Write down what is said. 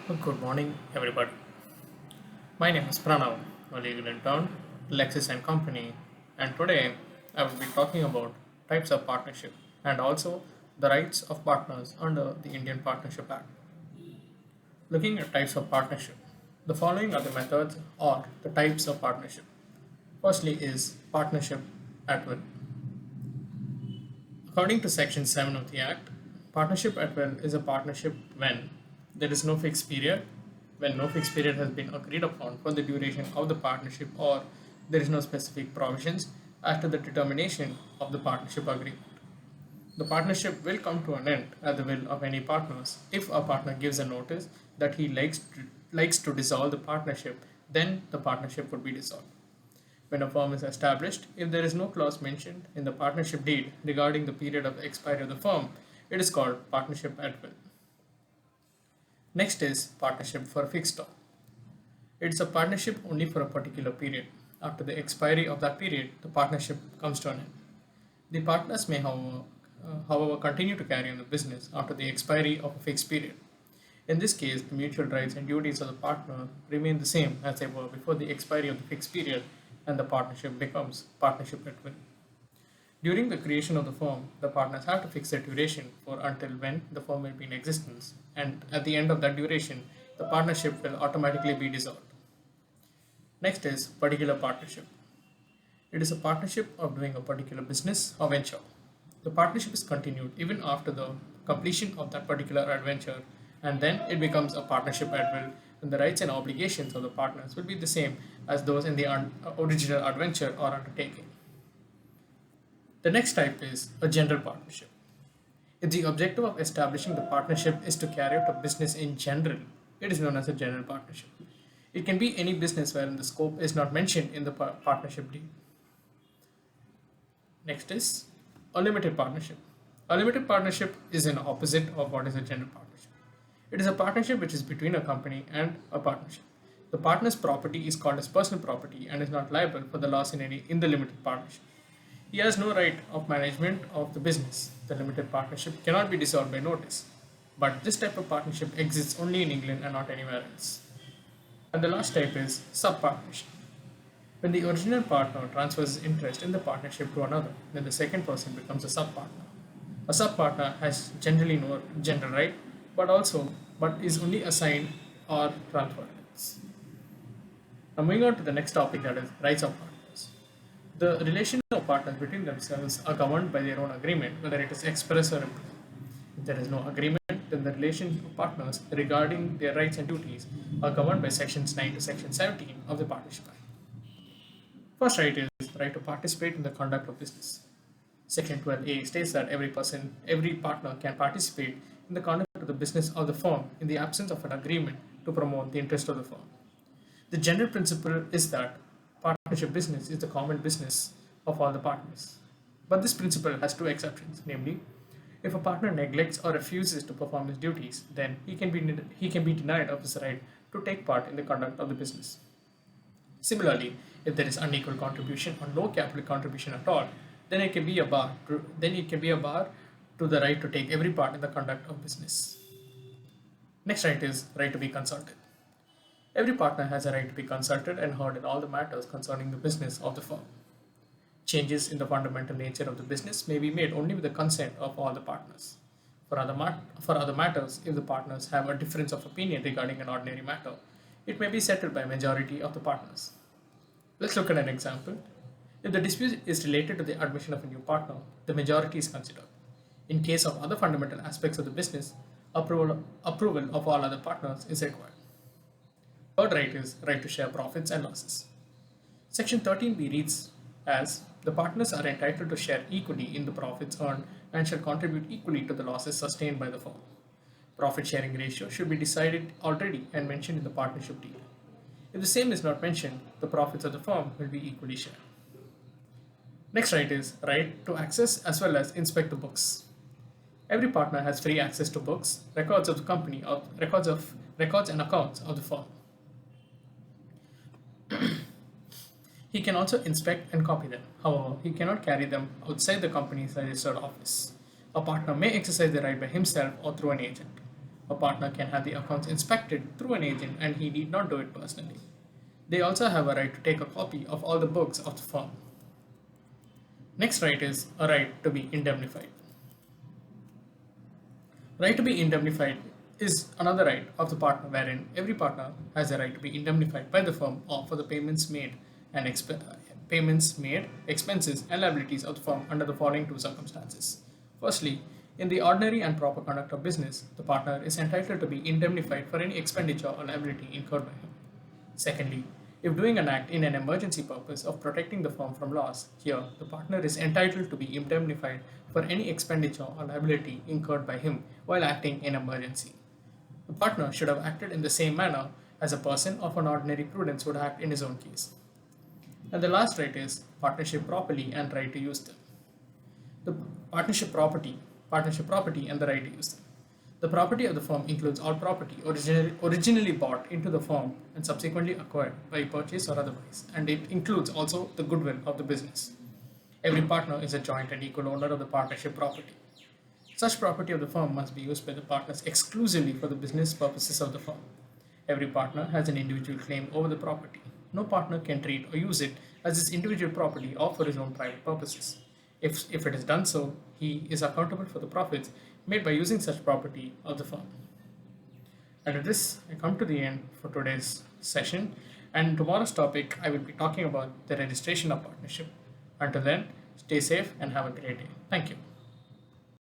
Good morning, everybody. My name is Pranav, a legal intern, Lexis and Company, and today I will be talking about types of partnership and also the rights of partners under the Indian Partnership Act. Looking at types of partnership, the following are the methods or the types of partnership. Firstly is partnership at will. According to Section 7 of the Act, partnership at will is a partnership when there is no fixed period, when no fixed period has been agreed upon for the duration of the partnership, or there is no specific provisions as to the determination of the partnership agreement. The partnership will come to an end at the will of any partners. If a partner gives a notice that he likes to dissolve the partnership, then the partnership would be dissolved. When a firm is established, if there is no clause mentioned in the partnership deed regarding the period of expiry of the firm, it is called partnership at will. Next is partnership for fixed term. It is a partnership only for a particular period. After the expiry of that period, the partnership comes to an end. The partners may, however, continue to carry on the business after the expiry of a fixed period. In this case, the mutual rights and duties of the partner remain the same as they were before the expiry of the fixed period, and the partnership becomes partnership at will. During the creation of the firm, the partners have to fix their duration for until when the firm will be in existence, and at the end of that duration, the partnership will automatically be dissolved. Next is particular partnership. It is a partnership of doing a particular business or venture. The partnership is continued even after the completion of that particular adventure, and then it becomes a partnership at will, and the rights and obligations of the partners will be the same as those in the original adventure or undertaking. The next type is a general partnership. If the objective of establishing the partnership is to carry out a business in general, it is known as a general partnership. It can be any business wherein the scope is not mentioned in the partnership deed. Next is a limited partnership. A limited partnership is an opposite of what is a general partnership. It is a partnership which is between a company and a partnership. The partner's property is called as personal property and is not liable for the loss in the limited partnership. He has no right of management of the business. The limited partnership cannot be dissolved by notice. But this type of partnership exists only in England and not anywhere else. And the last type is sub-partnership. When the original partner transfers his interest in the partnership to another, then the second person becomes a sub-partner. A sub-partner has generally no general right, but is only assigned or transferred rights. Now moving on to the next topic, that is rights of partners. The relation of partners between themselves are governed by their own agreement, whether it is express or implied. If there is no agreement, then the relation of partners regarding their rights and duties are governed by sections 9 to section 17 of the Partnership Act. First right is right to participate in the conduct of business. Section 12A states that every partner can participate in the conduct of the business of the firm in the absence of an agreement to promote the interest of the firm. The general principle is that partnership business is the common business of all the partners. But this principle has two exceptions, namely, if a partner neglects or refuses to perform his duties, then he can be denied of his right to take part in the conduct of the business. Similarly, if there is unequal contribution or no capital contribution at all, then it can be a bar. To the right to take every part in the conduct of business. Next right is right to be consulted. Every partner has a right to be consulted and heard in all the matters concerning the business of the firm. Changes in the fundamental nature of the business may be made only with the consent of all the partners. For other matters, if the partners have a difference of opinion regarding an ordinary matter, it may be settled by a majority of the partners. Let's look at an example. If the dispute is related to the admission of a new partner, the majority is considered. In case of other fundamental aspects of the business, approval of all other partners is required. Third right is right to share profits and losses. Section 13b reads as the partners are entitled to share equally in the profits earned and shall contribute equally to the losses sustained by the firm. Profit sharing ratio should be decided already and mentioned in the partnership deed. If the same is not mentioned, the profits of the firm will be equally shared. Next right is right to access as well as inspect the books. Every partner has free access to books, records of the company, records and accounts of the firm. He can also inspect and copy them. However, he cannot carry them outside the company's registered office. A partner may exercise the right by himself or through an agent. A partner can have the accounts inspected through an agent and he need not do it personally. They also have a right to take a copy of all the books of the firm. Next right is a right to be indemnified. Right to be indemnified is another right of the partner wherein every partner has a right to be indemnified by the firm or for the payments made, expenses and liabilities of the firm under the following two circumstances. Firstly, in the ordinary and proper conduct of business, the partner is entitled to be indemnified for any expenditure or liability incurred by him. Secondly, if doing an act in an emergency purpose of protecting the firm from loss, here the partner is entitled to be indemnified for any expenditure or liability incurred by him while acting in emergency. The partner should have acted in the same manner as a person of an ordinary prudence would act in his own case. And the last right is partnership property and right to use them. The partnership property and the right to use them. The property of the firm includes all property originally bought into the firm and subsequently acquired by purchase or otherwise, and it includes also the goodwill of the business. Every partner is a joint and equal owner of the partnership property. Such property of the firm must be used by the partners exclusively for the business purposes of the firm. Every partner has an individual claim over the property. No partner can treat or use it as his individual property or for his own private purposes. If it is done so, he is accountable for the profits made by using such property of the firm. And with this, I come to the end for today's session. And in tomorrow's topic, I will be talking about the registration of partnership. Until then, stay safe and have a great day. Thank you.